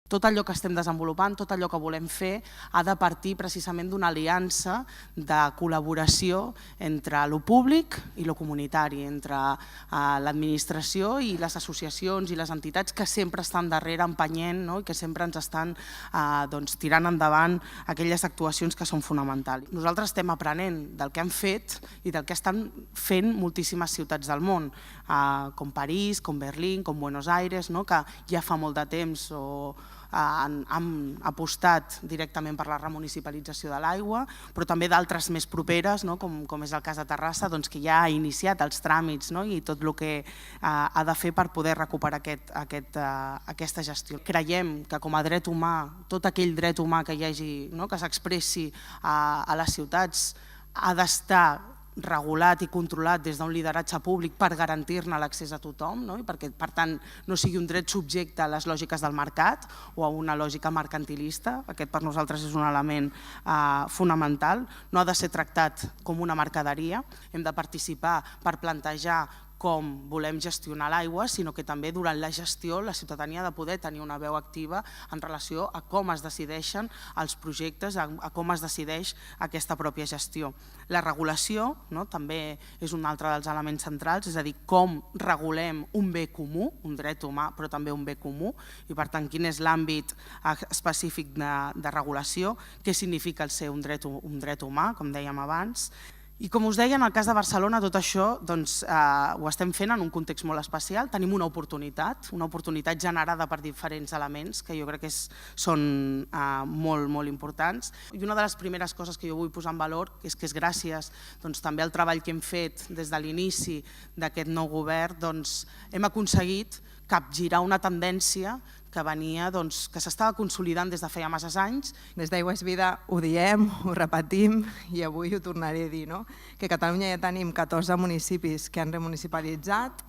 Tot allò que estem desenvolupant, tot allò que volem fer, ha de partir precisament d'una aliança de col·laboració entre lo públic i lo comunitari, entre l'administració i les associacions i les entitats que sempre estan darrere empenyent i que sempre ens estan tirant endavant aquelles actuacions que són fonamentals. Nosaltres estem aprenent del que han fet i del que estan fent moltíssimes ciutats del món, com París, com Berlín, com Buenos Aires, que ja fa molt de temps han apostat directament per la remunicipalització de l'aigua, però també d'altres més properes, com és el cas de Terrassa, que ja ha iniciat els tràmits i tot el que ha de fer per poder recuperar aquesta gestió. Creiem que com a dret humà, tot aquell dret humà que hi hagi, que s'expressi a les ciutats, ha d'estar regulat i controlat des d'un lideratge públic per garantir-ne l'accés a tothom, perquè per tant no sigui un dret subjecte a les lògiques del mercat o a una lògica mercantilista. Aquest per nosaltres és un element fonamental. No ha de ser tractat com una mercaderia, hem de participar per plantejar com volem gestionar l'aigua, sinó que també durant la gestió la ciutadania ha de poder tenir una veu activa en relació a com es decideixen els projectes, a com es decideix aquesta pròpia gestió. La regulació també és un altre dels elements centrals, és a dir, com regulem un bé comú, un dret humà, però també un bé comú, i per tant quin és l'àmbit específic de regulació, què significa el ser un dret humà, com dèiem abans. I com us deia, en el cas de Barcelona tot això ho estem fent en un context molt especial. Tenim una oportunitat generada per diferents elements que jo crec que són molt, molt importants. I una de les primeres coses que jo vull posar en valor és que és gràcies també al treball que hem fet des de l'inici d'aquest nou govern, hem aconseguit capgirar una tendència que s'estava consolidant des de feia massa anys. Des d'Aigua és Vida ho diem, ho repetim i avui ho tornaré a dir, que a Catalunya ja tenim 14 municipis que han remunicipalitzat.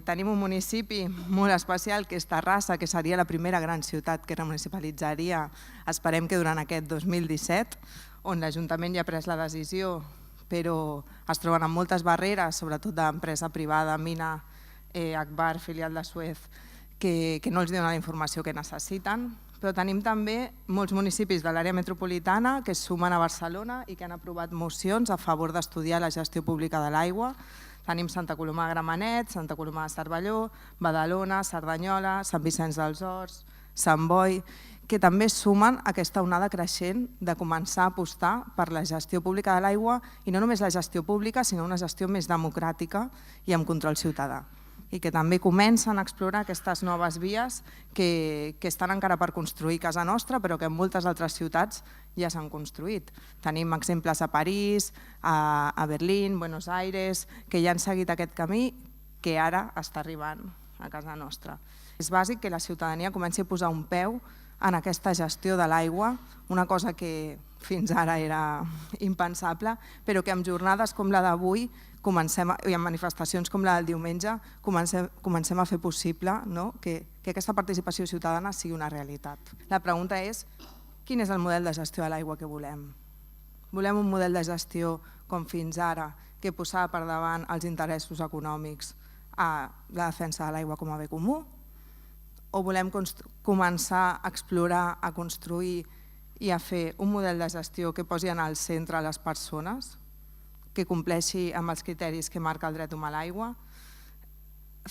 Tenim un municipi molt especial que és Terrassa, que seria la primera gran ciutat que remunicipalitzaria, esperem que durant aquest 2017, on l'Ajuntament ja ha pres la decisió, però es troben amb moltes barreres, sobretot d'empresa privada, Mina, Akbar, filial de Suez, que no els dona la informació que necessiten, però tenim també molts municipis de l'àrea metropolitana que es sumen a Barcelona i que han aprovat mocions a favor d'estudiar la gestió pública de l'aigua. Tenim Santa Coloma de Gramenet, Santa Coloma de Cervelló, Badalona, Cerdanyola, Sant Vicenç dels Horts, Sant Boi, que també sumen aquesta onada creixent de començar a apostar per la gestió pública de l'aigua, i no només la gestió pública, sinó una gestió més democràtica i amb control ciutadà, i que també comencen a explorar aquestes noves vies que estan encara per construir a casa nostra, però que en moltes altres ciutats ja s'han construït. Tenim exemples a París, a Berlín, Buenos Aires, que ja han seguit aquest camí que ara està arribant a casa nostra. És bàsic que la ciutadania comenci a posar un peu en aquesta gestió de l'aigua, una cosa que fins ara era impensable, però que amb jornades com la d'avui i en manifestacions com la del diumenge comencem a fer possible que aquesta participació ciutadana sigui una realitat. La pregunta és, quin és el model de gestió de l'aigua que volem? Volem un model de gestió com fins ara, que posava per davant els interessos econòmics a la defensa de l'aigua com a bé comú? O volem començar a explorar, a construir i a fer un model de gestió que posi en el centre les persones, que compleixi amb els criteris que marca el dret humà a l'aigua?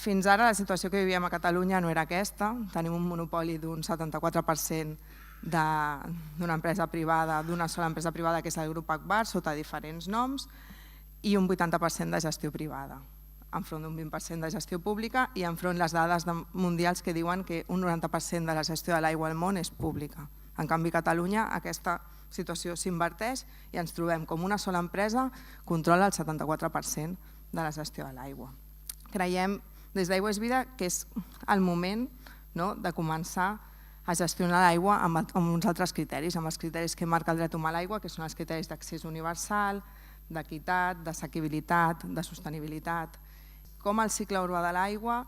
Fins ara la situació que vivíem a Catalunya no era aquesta. Tenim un monopoli d'un 74% d'una empresa privada, d'una sola empresa privada, que és el grup Akbar, sota diferents noms, i un 80% de gestió privada, enfront d'un 20% de gestió pública i enfront les dades mundials que diuen que un 90% de la gestió de l'aigua al món és pública. En canvi, a Catalunya aquesta situació s'inverteix i ens trobem com una sola empresa controla el 74% de la gestió de l'aigua. Creiem des d'Aigua és Vida que és el moment de començar a gestionar l'aigua amb uns altres criteris, amb els criteris que marca el dret humà a l'aigua, que són els criteris d'accés universal, d'equitat, d'assequibilitat, de sostenibilitat. Com el cicle urbà de l'aigua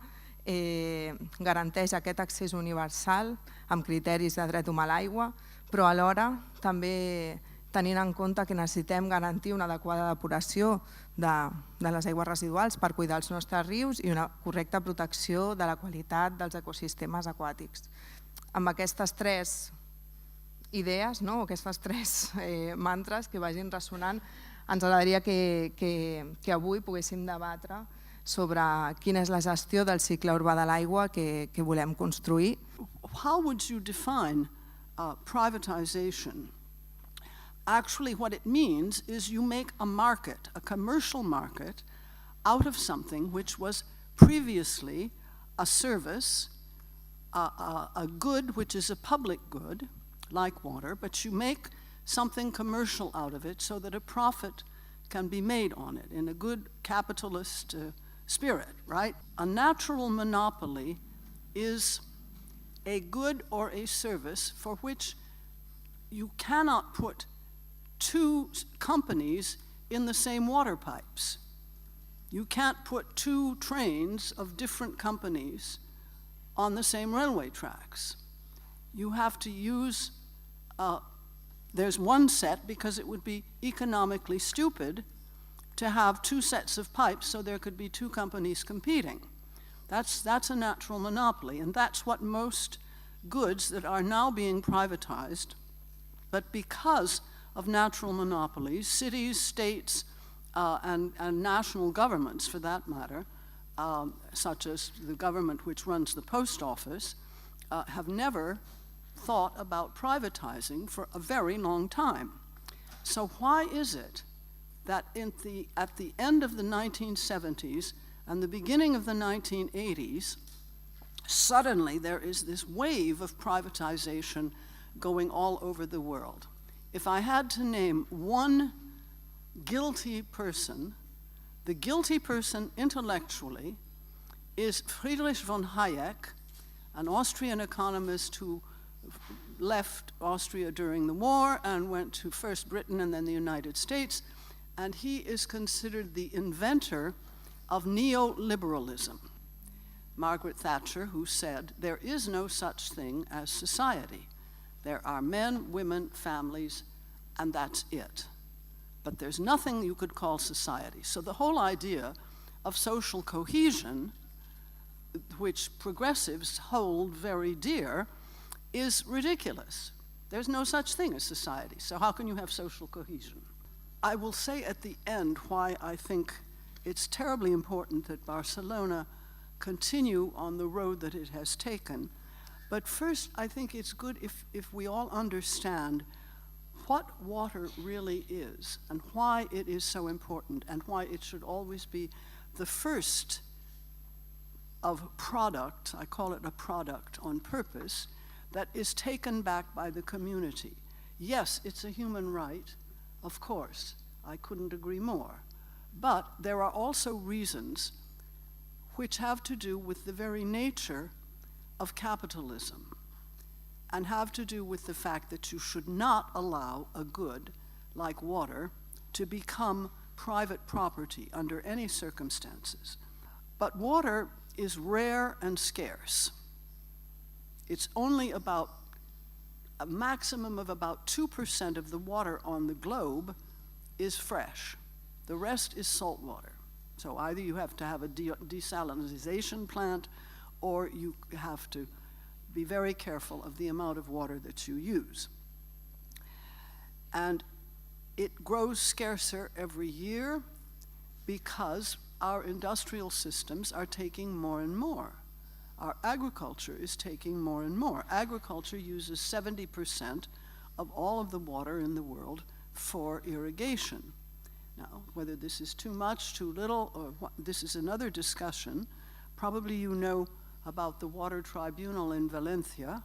garanteix aquest accés universal amb criteris de dret humà a l'aigua, però alhora també tenint en compte que necessitem garantir una adequada depuració de les aigües residuals per cuidar els nostres rius i una correcta protecció de la qualitat dels ecosistemes aquàtics. amb aquestes tres idees, no? Aquestes tres mantres que vagin ressonant, ens agradaria que avui poguéssim debatre sobre quina és la gestió del cicle urbà de l'aigua que volem construir. How would you define privatization? Actually, what it means is you make a market, a commercial market, out of something which was previously a service, a good which is a public good, like water, but you make something commercial out of it so that a profit can be made on it in a good capitalist spirit, right? A natural monopoly is a good or a service for which you cannot put two companies in the same water pipes. You can't put two trains of different companies on the same railway tracks. You have to use, there's one set because it would be economically stupid to have two sets of pipes so there could be two companies competing. That's a natural monopoly, and that's what most goods that are now being privatized, but because of natural monopolies, cities, states, and national governments, for that matter, such as the government which runs the post office, have never thought about privatizing for a very long time. So why is it that at the end of the 1970s and the beginning of the 1980s, suddenly there is this wave of privatization going all over the world? If I had to name one guilty person, the guilty person intellectually is Friedrich von Hayek, an Austrian economist who left Austria during the war and went to first Britain and then the United States, and he is considered the inventor of neoliberalism. Margaret Thatcher, who said, there is no such thing as society. There are men, women, families, and that's it. But there's nothing you could call society. So the whole idea of social cohesion, which progressives hold very dear, is ridiculous. There's no such thing as society. So how can you have social cohesion? I will say at the end why I think it's terribly important that Barcelona continue on the road that it has taken. But first, I think it's good if we all understand what water really is and why it is so important and why it should always be the first of product, I call it a product on purpose, that is taken back by the community. Yes, it's a human right, of course, I couldn't agree more. But there are also reasons which have to do with the very nature of capitalism and have to do with the fact that you should not allow a good like water to become private property under any circumstances. But water is rare and scarce. It's only about a maximum of about 2% of the water on the globe is fresh. The rest is salt water. So either you have to have a desalinization plant or you have to be very careful of the amount of water that you use. And it grows scarcer every year because our industrial systems are taking more and more. Our agriculture is taking more and more. Agriculture uses 70% of all of the water in the world for irrigation. Now, whether this is too much, too little, or what, this is another discussion. Probably you know about the Water Tribunal in Valencia,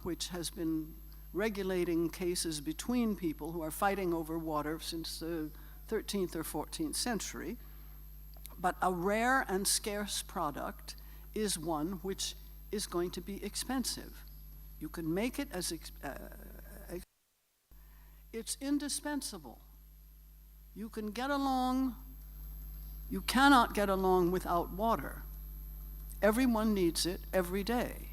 which has been regulating cases between people who are fighting over water since the 13th or 14th century. But a rare and scarce product is one which is going to be expensive. You can make it as it's indispensable. You can get along, you cannot get along without water. Everyone needs it every day.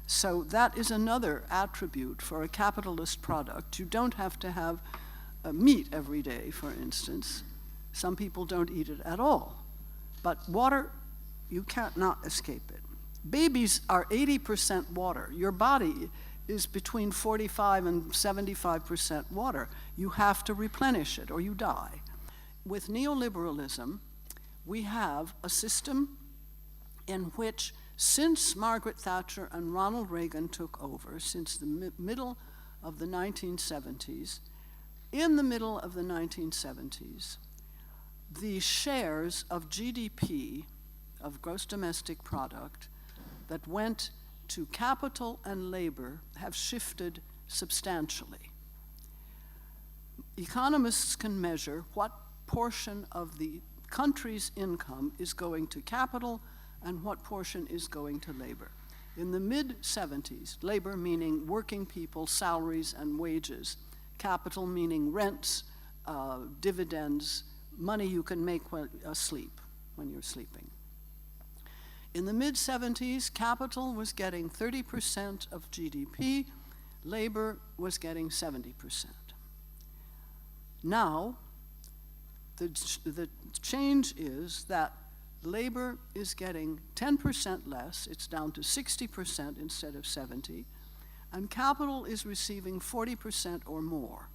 So that is another attribute for a capitalist product. You don't have to have meat every day, for instance. Some people don't eat it at all. But water, you can't not escape it. babies are 80% water. Your body is between 45 and 75% water. You have to replenish it or you die. With neoliberalism, we have a system in which, since Margaret Thatcher and Ronald Reagan took over, since the middle of the 1970s, in the middle of the 1970s, the shares of GDP, of gross domestic product, that went to capital and labor have shifted substantially. Economists can measure what portion of the country's income is going to capital and what portion is going to labor. In the mid-70s, labor meaning working people, salaries and wages, capital meaning rents, dividends, money you can make when you're sleeping. In the mid-70s, capital was getting 30% of GDP, labor was getting 70%. Now, the change is that labor is getting 10% less, it's down to 60% instead of 70%, and capital is receiving 40% or more.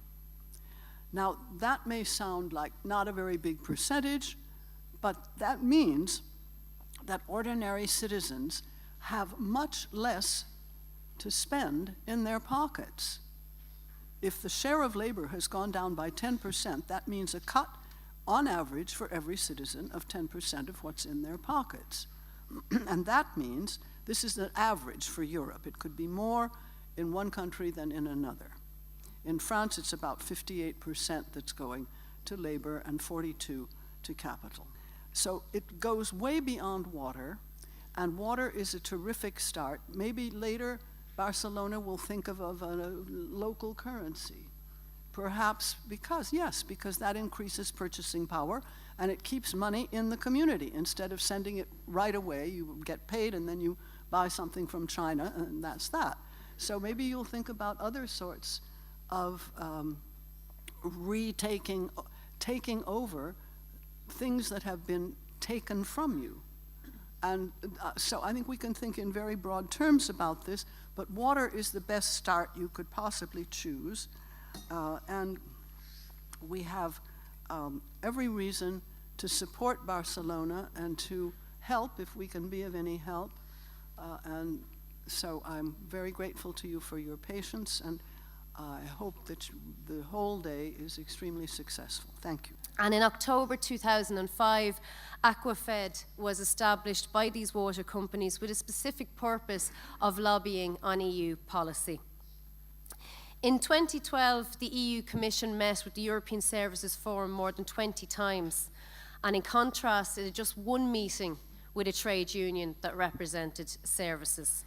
Now, that may sound like not a very big percentage, but that means that ordinary citizens have much less to spend in their pockets. If the share of labor has gone down by 10%, that means a cut on average for every citizen of 10% of what's in their pockets. And that means this is the average for Europe. It could be more in one country than in another. In France, it's about 58% that's going to labor and 42% to capital. So it goes way beyond water, and water is a terrific start. Maybe later Barcelona will think of a local currency. Perhaps because that increases purchasing power and it keeps money in the community. Instead of sending it right away, you get paid and then you buy something from China and that's that. So maybe you'll think about other sorts of taking over things that have been taken from you. And so I think we can think in very broad terms about this, but water is the best start you could possibly choose. And we have every reason to support Barcelona and to help if we can be of any help. And so I'm very grateful to you for your patience, and I hope that the whole day is extremely successful. Thank you. And in October 2005, AquaFed was established by these water companies with a specific purpose of lobbying on EU policy. In 2012, the EU Commission met with the European Services Forum more than 20 times, and in contrast, it had just one meeting with a trade union that represented services.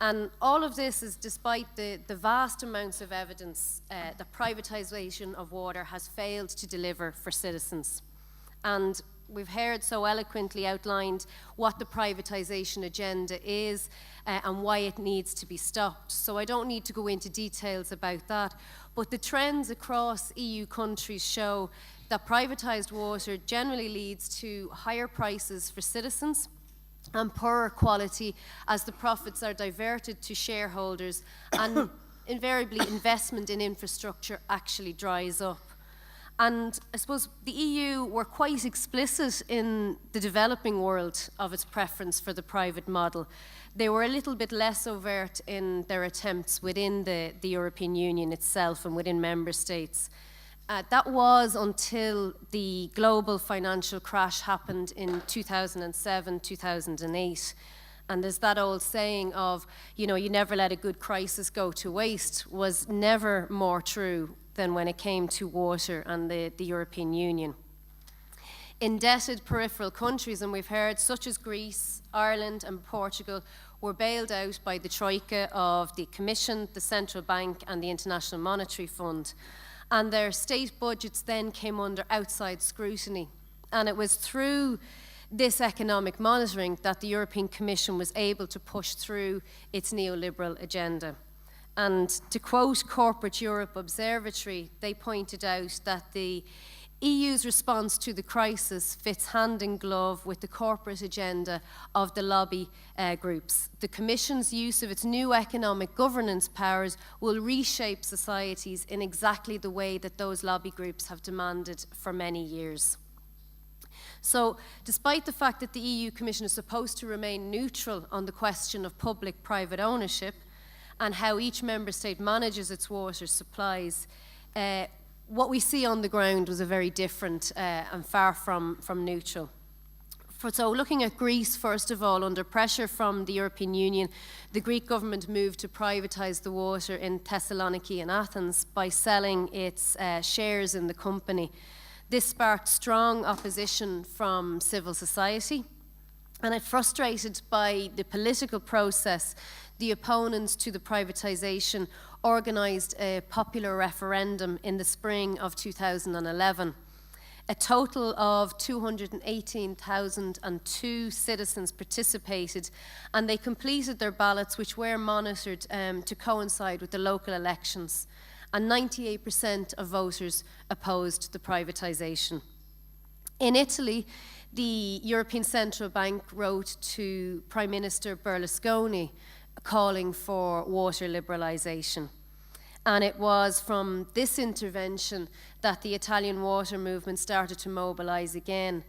And all of this is despite the vast amounts of evidence that privatisation of water has failed to deliver for citizens. And we've heard so eloquently outlined what the privatisation agenda is and why it needs to be stopped. So I don't need to go into details about that, but the trends across EU countries show that privatised water generally leads to higher prices for citizens and poorer quality as the profits are diverted to shareholders, and invariably investment in infrastructure actually dries up. And I suppose the EU were quite explicit in the developing world of its preference for the private model. They were a little bit less overt in their attempts within the European Union itself and within member states. That was until the global financial crash happened in 2007, 2008. And there's that old saying of, you never let a good crisis go to waste, was never more true than when it came to water and the European Union. Indebted peripheral countries, and we've heard, such as Greece, Ireland and Portugal, were bailed out by the Troika of the Commission, the Central Bank and the International Monetary Fund. And their state budgets then came under outside scrutiny. And it was through this economic monitoring that the European Commission was able to push through its neoliberal agenda. And to quote Corporate Europe Observatory, they pointed out that the EU's response to the crisis fits hand in glove with the corporate agenda of the lobby groups. The Commission's use of its new economic governance powers will reshape societies in exactly the way that those lobby groups have demanded for many years. So, despite the fact that the EU Commission is supposed to remain neutral on the question of public-private ownership and how each member state manages its water supplies, what we see on the ground was a very different and far from neutral. So looking at Greece, first of all, under pressure from the European Union, the Greek government moved to privatise the water in Thessaloniki and Athens by selling its shares in the company. This sparked strong opposition from civil society, and frustrated by the political process, the opponents to the privatisation organised a popular referendum in the spring of 2011. A total of 218,002 citizens participated, and they completed their ballots, which were monitored to coincide with the local elections. And 98% of voters opposed the privatisation. In Italy, the European Central Bank wrote to Prime Minister Berlusconi calling for water liberalisation. And it was from this intervention that the Italian water movement started to mobilise again.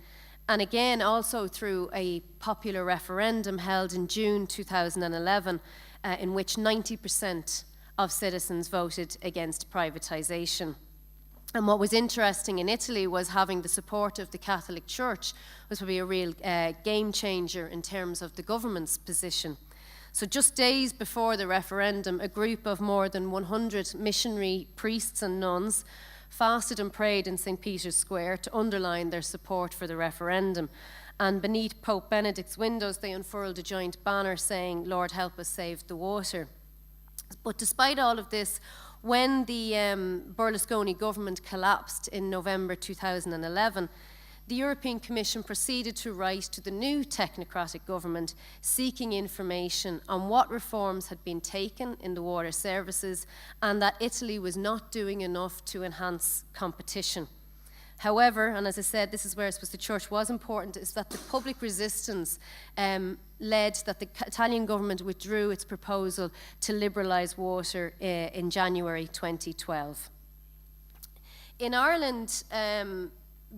And again, also through a popular referendum held in June 2011, in which 90% of citizens voted against privatisation. And what was interesting in Italy was having the support of the Catholic Church was probably a real game changer in terms of the government's position. So just days before the referendum, a group of more than 100 missionary priests and nuns fasted and prayed in St. Peter's Square to underline their support for the referendum. And beneath Pope Benedict's windows, they unfurled a joint banner saying, "Lord, help us save the water." But despite all of this, when the Berlusconi government collapsed in November 2011, the European Commission proceeded to write to the new technocratic government seeking information on what reforms had been taken in the water services and that Italy was not doing enough to enhance competition. However, and as I said, this is where I suppose the church was important, is that the public resistance led that the Italian government withdrew its proposal to liberalise water in January 2012. In Ireland,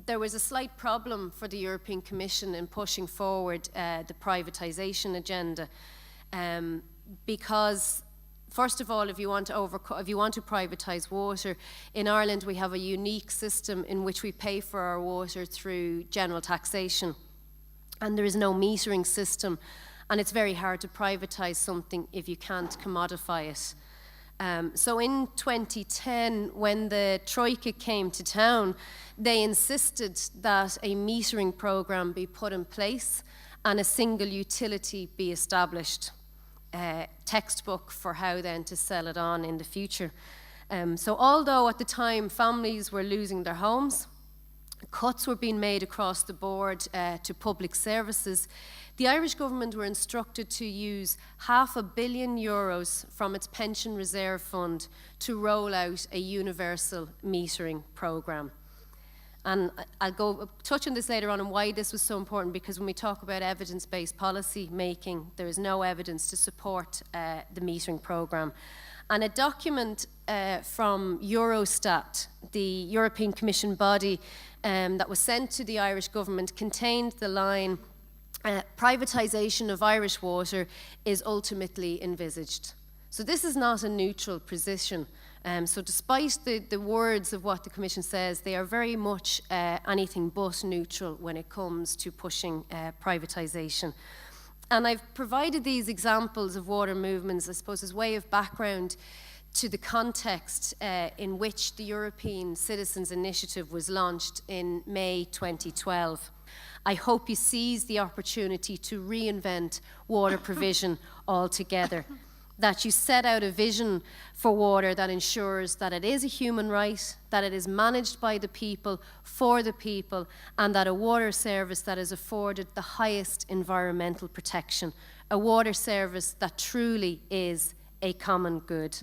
there was a slight problem for the European Commission in pushing forward the privatisation agenda because, first of all, if you want to privatise water, in Ireland we have a unique system in which we pay for our water through general taxation, and there is no metering system, and it's very hard to privatise something if you can't commodify it. So in 2010, when the Troika came to town, they insisted that a metering programme be put in place and a single utility be established. Textbook for how then to sell it on in the future. So although at the time families were losing their homes, cuts were being made across the board to public services, the Irish government were instructed to use €500 million from its pension reserve fund to roll out a universal metering programme. And I'll touch on this later on and why this was so important, because when we talk about evidence-based policy making, there is no evidence to support the metering programme. And a document from Eurostat, the European Commission body that was sent to the Irish government, contained the line, privatisation of Irish water is ultimately envisaged. So this is not a neutral position. So despite the words of what the Commission says, they are very much anything but neutral when it comes to pushing privatisation. And I've provided these examples of water movements, I suppose, as way of background to the context in which the European Citizens' Initiative was launched in May 2012. I hope you seize the opportunity to reinvent water provision altogether, that you set out a vision for water that ensures that it is a human right, that it is managed by the people, for the people, and that a water service that is afforded the highest environmental protection, a water service that truly is a common good.